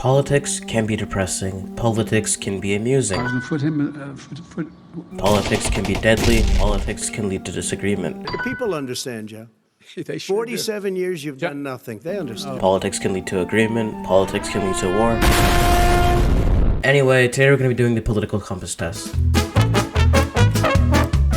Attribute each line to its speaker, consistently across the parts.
Speaker 1: Politics can be depressing. Politics can be amusing. Politics can be deadly. Politics can lead to disagreement.
Speaker 2: The people understand, Joe.
Speaker 3: They sure
Speaker 2: 47 years you've done nothing. They understand.
Speaker 1: Politics can lead to agreement. Politics can lead to war. Anyway, today we're going to be doing the political compass test.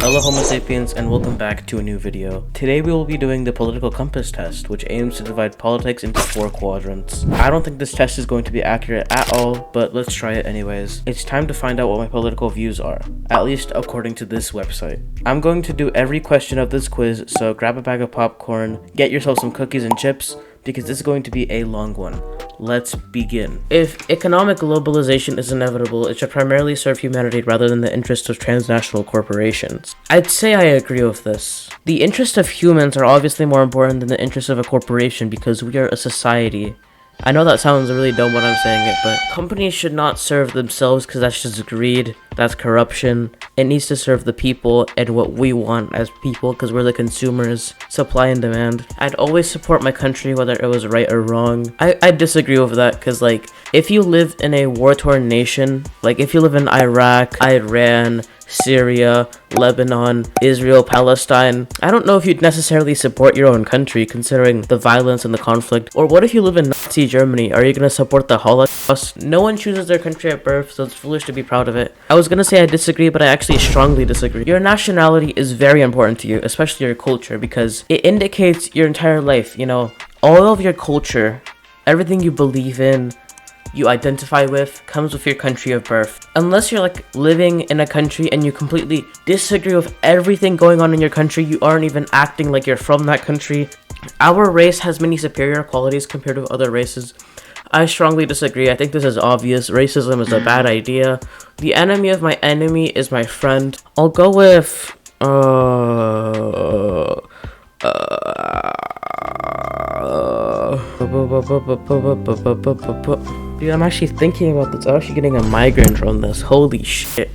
Speaker 1: Hello Homo sapiens and welcome back to a new video. Today we will be doing the political compass test, which aims to divide politics into 4 quadrants. I don't think this test is going to be accurate at all, but let's try it anyways. It's time to find out what my political views are, at least according to this website. I'm going to do every question of this quiz, so grab a bag of popcorn, get yourself some cookies and chips, because this is going to be a long one. Let's begin. If economic globalization is inevitable, it should primarily serve humanity rather than the interests of transnational corporations. I'd say I agree with this. The interests of humans are obviously more important than the interests of a corporation because we are a society. I know that sounds really dumb when I'm saying it, but companies should not serve themselves because that's just greed, that's corruption. It needs to serve the people and what we want as people because we're the consumers, supply and demand. I'd always support my country whether it was right or wrong. I disagree with that because like, if you live in a war-torn nation, like if you live in Iraq, Iran, Syria, Lebanon, Israel, Palestine, I don't know if you'd necessarily support your own country considering the violence and the conflict. Or what if you live in Nazi Germany? Are you gonna support the Holocaust? No one chooses their country at birth, so it's foolish to be proud of it. I was gonna say I disagree, but I actually strongly disagree. Your nationality is very important to you, especially your culture, because it indicates your entire life, you know, all of your culture, everything you believe in, you identify with, comes with your country of birth. Unless you're like living in a country and you completely disagree with everything going on in your country, you aren't even acting like you're from that country. Our race has many superior qualities compared to other races. I strongly disagree. I think this is obvious. Racism is a bad idea. The enemy of my enemy is my friend. I'll go with Dude, I'm actually thinking about this. I'm actually getting a migraine from this. Holy shit.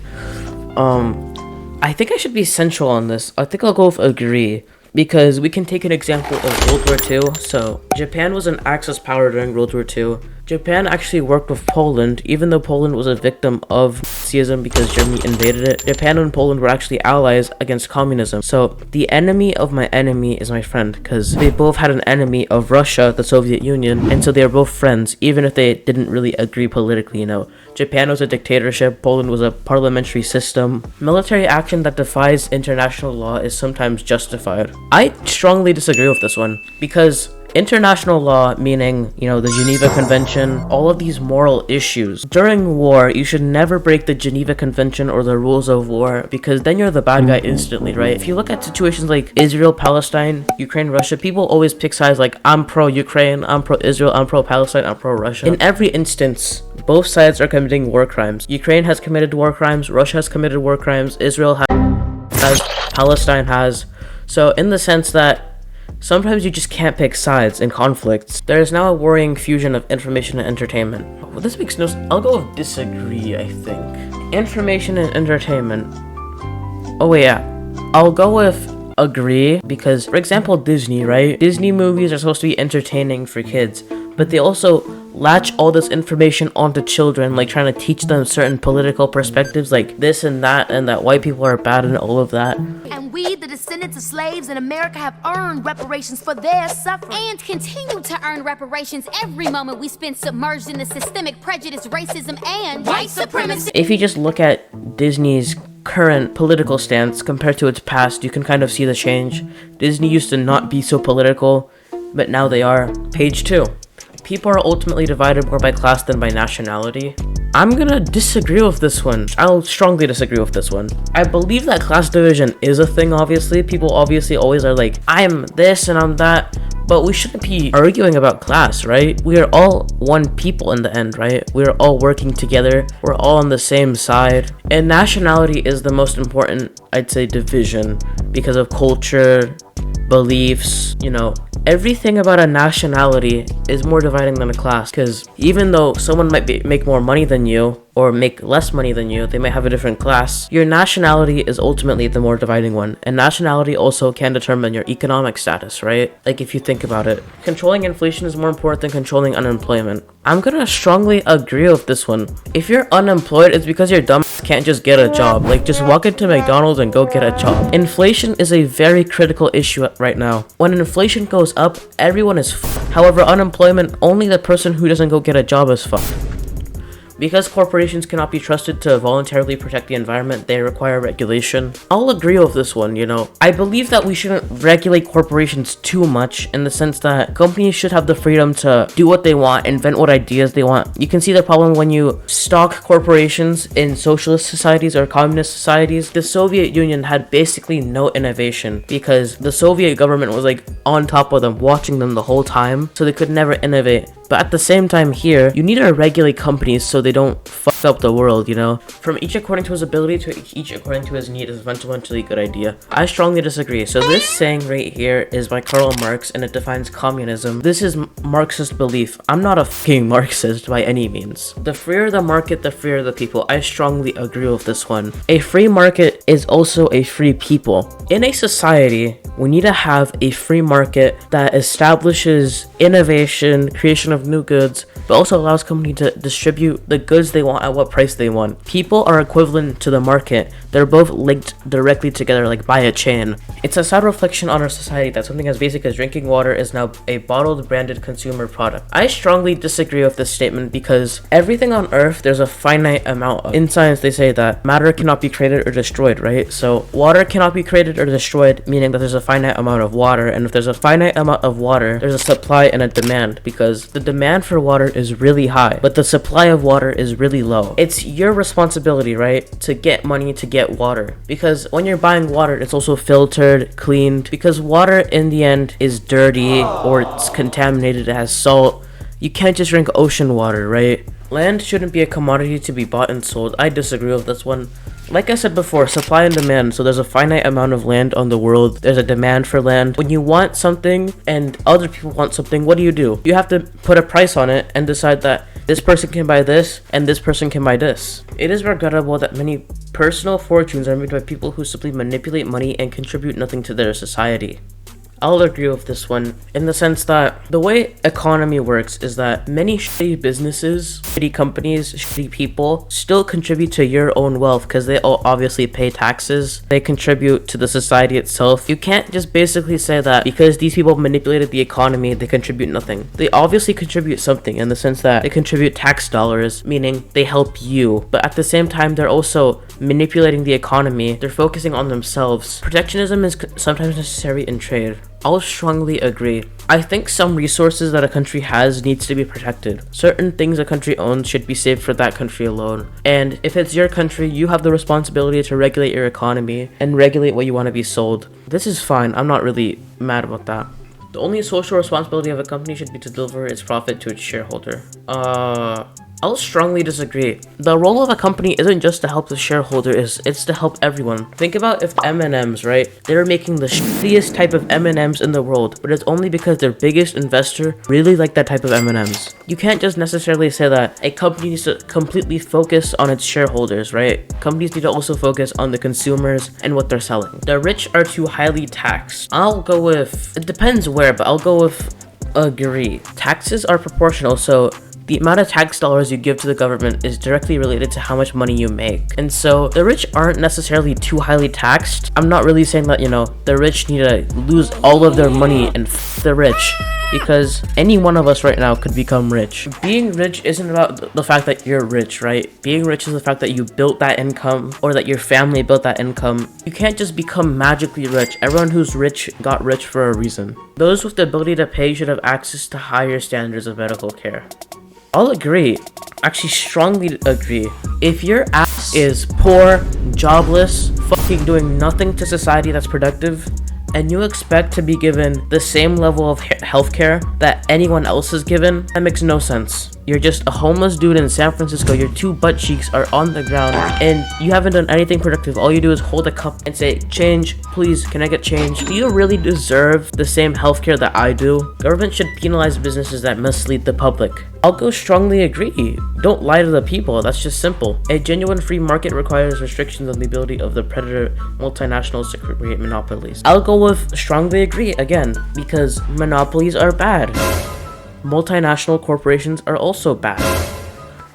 Speaker 1: I think I should be central on this. I think I'll go with agree. Because we can take an example of World War II. So, Japan was an Axis power during World War II. Japan actually worked with Poland, even though Poland was a victim of Nazism because Germany invaded it. Japan and Poland were actually allies against communism. So, the enemy of my enemy is my friend, because they both had an enemy of Russia, the Soviet Union, and so they were both friends, even if they didn't really agree politically, you know. Japan was a dictatorship, Poland was a parliamentary system. Military action that defies international law is sometimes justified. I strongly disagree with this one, because international law, meaning, you know, the Geneva Convention, all of these moral issues. During war, you should never break the Geneva Convention or the rules of war, because then you're the bad guy instantly, right? If you look at situations like Israel, Palestine, Ukraine, Russia, people always pick sides like, I'm pro-Ukraine, I'm pro-Israel, I'm pro-Palestine, I'm pro-Russia. In every instance, both sides are committing war crimes. Ukraine has committed war crimes, Russia has committed war crimes, Israel has, Palestine has. So in the sense that sometimes you just can't pick sides in conflicts. There is now a worrying fusion of information and entertainment. Well, this makes no sense. I'll go with disagree, I think. Information and entertainment. Oh wait, yeah. I'll go with agree because, for example, Disney, right? Disney movies are supposed to be entertaining for kids, but they also latch all this information onto children, like trying to teach them certain political perspectives like this and that white people are bad and all of that.
Speaker 4: And we, the descendants of slaves in America, have earned reparations for their suffering. And continue to earn reparations every moment we spend submerged in the systemic prejudice, racism, and white supremacy.
Speaker 1: If you just look at Disney's current political stance compared to its past, you can kind of see the change. Disney used to not be so political, but now they are. Page 2. People are ultimately divided more by class than by nationality. I'm gonna disagree with this one. I'll strongly disagree with this one. I believe that class division is a thing, obviously. People obviously always are like, I'm this and I'm that. But we shouldn't be arguing about class, right? We are all one people in the end, right? We are all working together. We're all on the same side. And nationality is the most important, I'd say, division because of culture, beliefs, you know. Everything about a nationality is more dividing than a class, because even though someone might make more money than you, or make less money than you, they might have a different class. Your nationality is ultimately the more dividing one, and nationality also can determine your economic status, right? Like if you think about it, controlling inflation is more important than controlling unemployment. I'm gonna strongly agree with this one. If you're unemployed, it's because your dumb can't just get a job. Like just walk into McDonald's and go get a job. Inflation is a very critical issue right now. When inflation goes up, everyone is fucked. However, unemployment, only the person who doesn't go get a job is fucked. Because corporations cannot be trusted to voluntarily protect the environment, they require regulation. I'll agree with this one, you know. I believe that we shouldn't regulate corporations too much in the sense that companies should have the freedom to do what they want, invent what ideas they want. You can see the problem when you stock corporations in socialist societies or communist societies. The Soviet Union had basically no innovation because the Soviet government was like on top of them, watching them the whole time, so they could never innovate. But at the same time here, you need to regulate companies so they don't fuck up the world, you know? From each according to his ability to each according to his need is a fundamentally good idea. I strongly disagree. So this saying right here is by Karl Marx and it defines communism. This is Marxist belief. I'm not a fucking Marxist by any means. The freer the market, the freer the people. I strongly agree with this one. A free market is also a free people. In a society, we need to have a free market that establishes innovation, creation of new goods, but also allows companies to distribute the goods they want at what price they want. People are equivalent to the market. They're both linked directly together like by a chain. It's a sad reflection on our society that something as basic as drinking water is now a bottled branded consumer product. I strongly disagree with this statement because everything on earth there's a finite amount of. In science they say that matter cannot be created or destroyed, right? So water cannot be created or destroyed, meaning that there's a finite amount of water, and if there's a finite amount of water, there's a supply and a demand because the demand for water is really high, but the supply of water is really low. It's your responsibility, right, to get money to get water, because when you're buying water, it's also filtered, cleaned, because water in the end is dirty or it's contaminated, it has salt. You can't just drink ocean water, right? Land shouldn't be a commodity to be bought and sold. I disagree with this one. Like I said before, supply and demand. So there's a finite amount of land on the world. There's a demand for land. When you want something and other people want something, what do? You have to put a price on it and decide that this person can buy this and this person can buy this. It is regrettable that many personal fortunes are made by people who simply manipulate money and contribute nothing to their society. I'll agree with this one in the sense that the way economy works is that many shitty businesses, shitty companies, shitty people still contribute to your own wealth because they all obviously pay taxes. They contribute to the society itself. You can't just basically say that because these people manipulated the economy, they contribute nothing. They obviously contribute something in the sense that they contribute tax dollars, meaning they help you. But at the same time, they're also manipulating the economy. They're focusing on themselves. Protectionism is sometimes necessary in trade. I'll strongly agree. I think some resources that a country has needs to be protected. Certain things a country owns should be saved for that country alone. And if it's your country, you have the responsibility to regulate your economy and regulate what you want to be sold. This is fine. I'm not really mad about that. The only social responsibility of a company should be to deliver its profit to its shareholder. I'll strongly disagree. The role of a company isn't just to help the shareholder, it's to help everyone. Think about if M&M's, right? They're making the shittiest type of M&M's in the world, but it's only because their biggest investor really liked that type of M&M's. You can't just necessarily say that a company needs to completely focus on its shareholders, right? Companies need to also focus on the consumers and what they're selling. The rich are too highly taxed. I'll go with, it depends where, but I'll go with agree. Taxes are proportional, so the amount of tax dollars you give to the government is directly related to how much money you make. And so the rich aren't necessarily too highly taxed. I'm not really saying that, you know, the rich need to lose all of their money and f the rich, because any one of us right now could become rich. Being rich isn't about the fact that you're rich, right? Being rich is the fact that you built that income or that your family built that income. You can't just become magically rich. Everyone who's rich got rich for a reason. Those with the ability to pay should have access to higher standards of medical care. I'll agree. Actually, strongly agree. If your ass is poor, jobless, fucking doing nothing to society that's productive, and you expect to be given the same level of healthcare that anyone else is given, that makes no sense. You're just a homeless dude in San Francisco. Your two butt cheeks are on the ground and you haven't done anything productive. All you do is hold a cup and say, change, please, can I get change? Do you really deserve the same healthcare that I do? Government should penalize businesses that mislead the public. I'll go strongly agree. Don't lie to the people. That's just simple. A genuine free market requires restrictions on the ability of the predator multinationals to create monopolies. I'll go with strongly agree again, because monopolies are bad. Multinational corporations are also bad.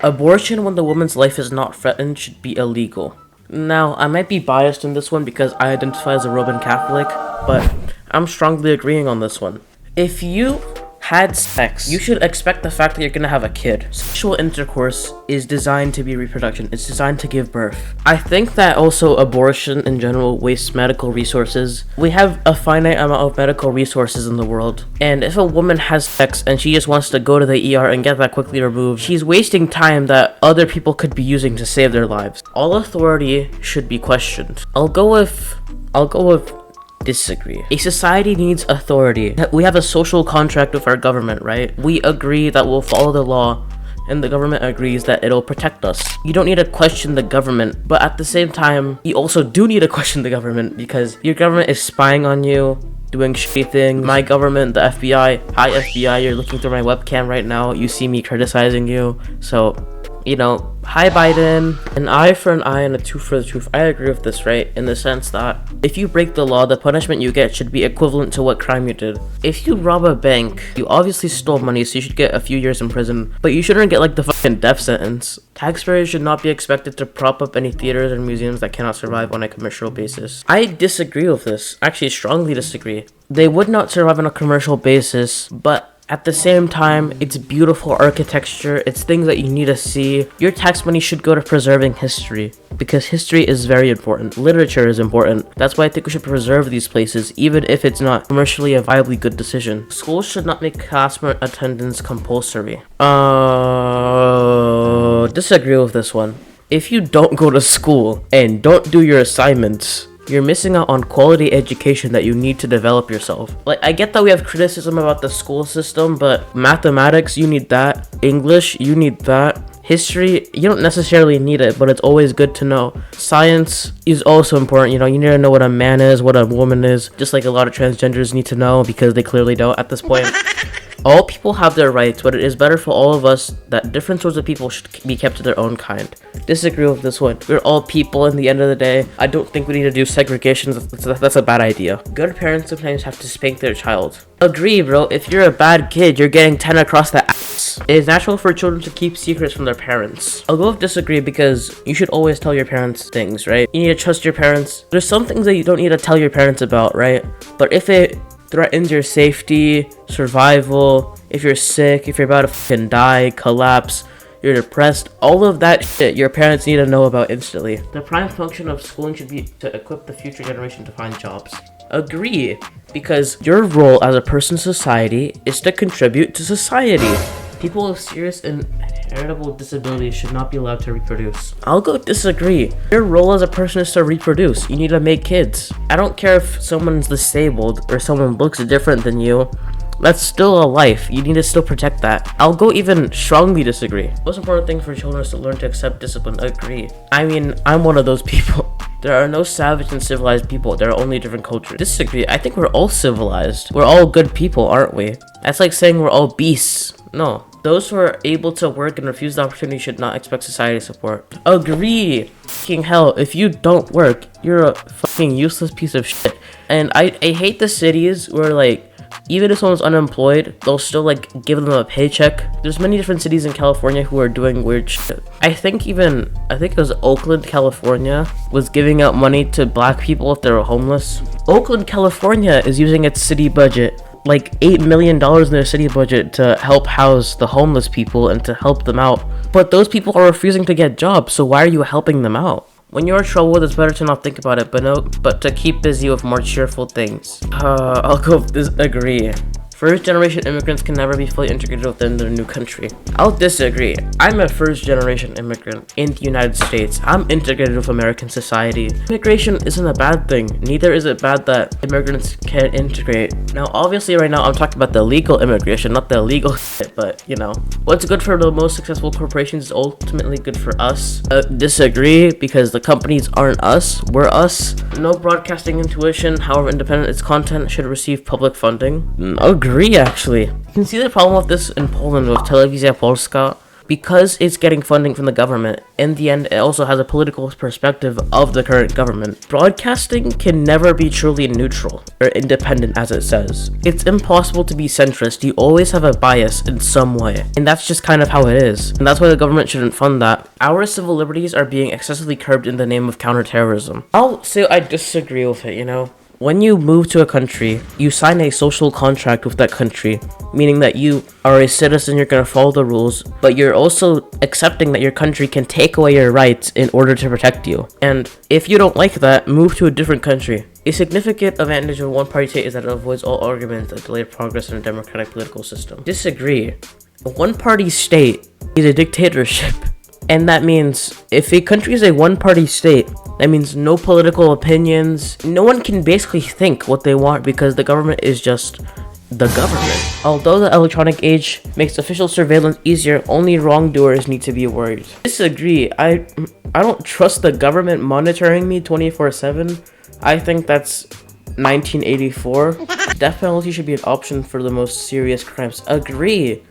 Speaker 1: Abortion when the woman's life is not threatened should be illegal. Now, I might be biased in this one because I identify as a Roman Catholic, but I'm strongly agreeing on this one. If you had sex, you should expect the fact that you're gonna have a kid. Sexual intercourse is designed to be reproduction. It's designed to give birth. I think that also abortion in general wastes medical resources. We have a finite amount of medical resources in the world, and if a woman has sex and she just wants to go to the ER and get that quickly removed, she's wasting time that other people could be using to save their lives. All authority should be questioned. I'll go with disagree. A society needs authority. We have a social contract with our government, right? We agree that we'll follow the law, and the government agrees that it'll protect us. You don't need to question the government, but at the same time, you also do need to question the government because your government is spying on you, doing shitty things. My government, the FBI, hi FBI, you're looking through my webcam right now, you see me criticizing you, so, you know, hi Biden. An eye for an eye and a tooth for the tooth. I agree with this, right? In the sense that if you break the law, the punishment you get should be equivalent to what crime you did. If you rob a bank, you obviously stole money, so you should get a few years in prison, but you shouldn't get like the fucking death sentence. Taxpayers should not be expected to prop up any theaters and museums that cannot survive on a commercial basis. I disagree with this. Actually, strongly disagree. They would not survive on a commercial basis, but at the same time, it's beautiful architecture, it's things that you need to see. Your tax money should go to preserving history, because history is very important. Literature is important. That's why I think we should preserve these places, even if it's not commercially a viably good decision. Schools should not make classroom attendance compulsory. Disagree with this one. If you don't go to school and don't do your assignments, you're missing out on quality education that you need to develop yourself. Like, I get that we have criticism about the school system, but mathematics, you need that. English, you need that. History, you don't necessarily need it, but it's always good to know. Science is also important, you know, you need to know what a man is, what a woman is, just like a lot of transgenders need to know because they clearly don't at this point. All people have their rights, but it is better for all of us that different sorts of people should be kept to their own kind. Disagree with this one. We're all people in the end of the day. I don't think we need to do segregation. That's a bad idea. Good parents sometimes have to spank their child. Agree, bro. If you're a bad kid, you're getting 10 across the ass. It is natural for children to keep secrets from their parents. I'll go with disagree because you should always tell your parents things, right? You need to trust your parents. There's some things that you don't need to tell your parents about, right? But if it threatens your safety, survival, if you're sick, if you're about to fucking die, collapse, you're depressed, all of that shit your parents need to know about instantly. The prime function of schooling should be to equip the future generation to find jobs. Agree, because your role as a person in society is to contribute to society. People with serious and heritable disabilities should not be allowed to reproduce. I'll go disagree. Your role as a person is to reproduce. You need to make kids. I don't care if someone's disabled or someone looks different than you. That's still a life. You need to still protect that. I'll go even strongly disagree. Most important thing for children is to learn to accept discipline. Agree. I mean, I'm one of those people. There are no savage and civilized people. There are only different cultures. Disagree. I think we're all civilized. We're all good people, aren't we? That's like saying we're all beasts. No. Those who are able to work and refuse the opportunity should not expect society support. Agree. Fucking hell, if you don't work, you're a fucking useless piece of shit. And I hate the cities where, like, even if someone's unemployed, they'll still, like, give them a paycheck. There's many different cities in California who are doing weird shit. I think it was Oakland, California, was giving out money to black people if they were homeless. Oakland, California is using its city budget, like $8 million in their city budget, to help house the homeless people and to help them out. But those people are refusing to get jobs, so why are you helping them out? When you're in trouble, it's better to not think about it, but to keep busy with more cheerful things. I'll go with disagree. First generation immigrants can never be fully integrated within their new country. I'll disagree. I'm a first generation immigrant in the United States. I'm integrated with American society. Immigration isn't a bad thing. Neither is it bad that immigrants can integrate. Now, obviously right now I'm talking about the legal immigration, not the illegal shit, but you know, what's good for the most successful corporations is ultimately good for us. Disagree, because the companies aren't us, we're us. No broadcasting intuition, however independent its content, should receive public funding. Agree, actually. You can see the problem with this in Poland with Telewizja Polska. Because it's getting funding from the government, in the end, it also has a political perspective of the current government. Broadcasting can never be truly neutral, or independent as it says. It's impossible to be centrist, you always have a bias in some way. And that's just kind of how it is. And that's why the government shouldn't fund that. Our civil liberties are being excessively curbed in the name of counterterrorism. I'll say I disagree with it, you know? When you move to a country, you sign a social contract with that country, meaning that you are a citizen, you're going to follow the rules, but you're also accepting that your country can take away your rights in order to protect you. And if you don't like that, move to a different country. A significant advantage of a one-party state is that it avoids all arguments that delay progress in a democratic political system. Disagree. A one-party state is a dictatorship. And that means if a country is a one-party state, that means no political opinions. No one can basically think what they want because the government is just the government. Although the electronic age makes official surveillance easier, only wrongdoers need to be worried. Disagree. I don't trust the government monitoring me 24/7. I think that's 1984. Death penalty should be an option for the most serious crimes. Agree.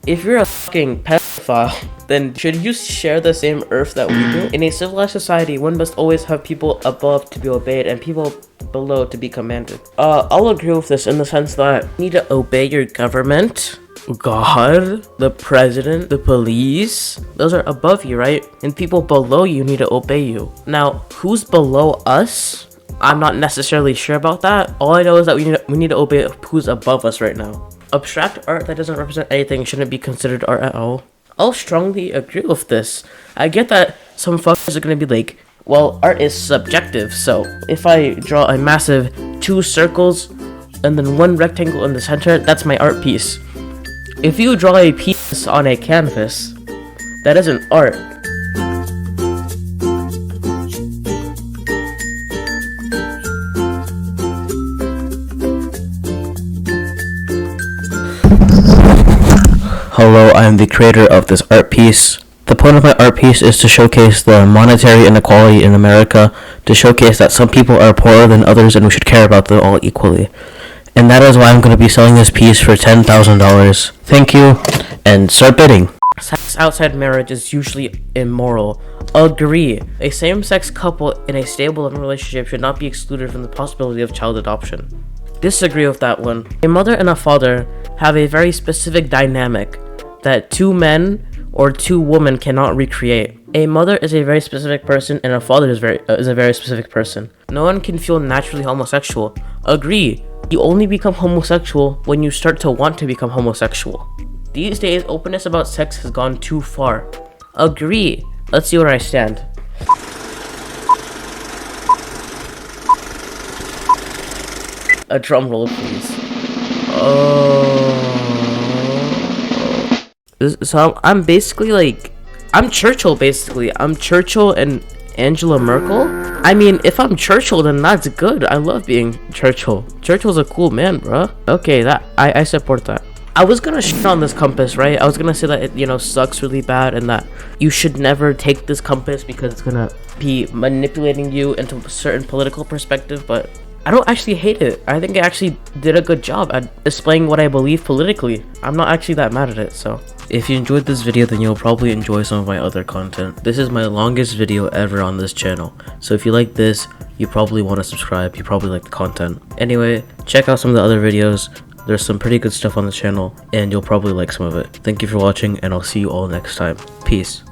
Speaker 1: If you're a fucking pedophile, then should you share the same earth that we do? In a civilized society, one must always have people above to be obeyed and people below to be commanded. I'll agree with this in the sense that you need to obey your government, God, the president, the police. Those are above you, right? And people below you need to obey you. Now, who's below us? I'm not necessarily sure about that. All I know is that we need to obey who's above us right now. Abstract art that doesn't represent anything shouldn't be considered art at all. I'll strongly agree with this. I get that some fuckers are gonna be like, well, art is subjective, so if I draw a massive 2 circles and then 1 rectangle in the center, that's my art piece. If you draw a piece on a canvas, that isn't art. Hello, I am the creator of this art piece. The point of my art piece is to showcase the monetary inequality in America, to showcase that some people are poorer than others and we should care about them all equally. And that is why I'm going to be selling this piece for $10,000. Thank you, and start bidding. Sex outside marriage is usually immoral. Agree. A same-sex couple in a stable living relationship should not be excluded from the possibility of child adoption. Disagree with that one. A mother and a father have a very specific dynamic that 2 men or 2 women cannot recreate. A mother is a very specific person and a father is a very specific person. No one can feel naturally homosexual. Agree. You only become homosexual when you start to want to become homosexual. These days, openness about sex has gone too far. Agree. Let's see where I stand. A drum roll, please. So I'm basically like, I'm Churchill basically. I'm Churchill and Angela Merkel. I mean, if I'm Churchill, then that's good. I love being Churchill. Churchill's a cool man, bruh. Okay, that I support that. I was gonna shit on this compass, right? I was gonna say that it, you know, sucks really bad and that you should never take this compass because it's gonna be manipulating you into a certain political perspective, but I don't actually hate it. I think it actually did a good job at displaying what I believe politically. I'm not actually that mad at it, so. If you enjoyed this video, then you'll probably enjoy some of my other content. This is my longest video ever on this channel. So if you like this, you probably want to subscribe. You probably like the content. Anyway, check out some of the other videos. There's some pretty good stuff on the channel, and you'll probably like some of it. Thank you for watching, and I'll see you all next time. Peace.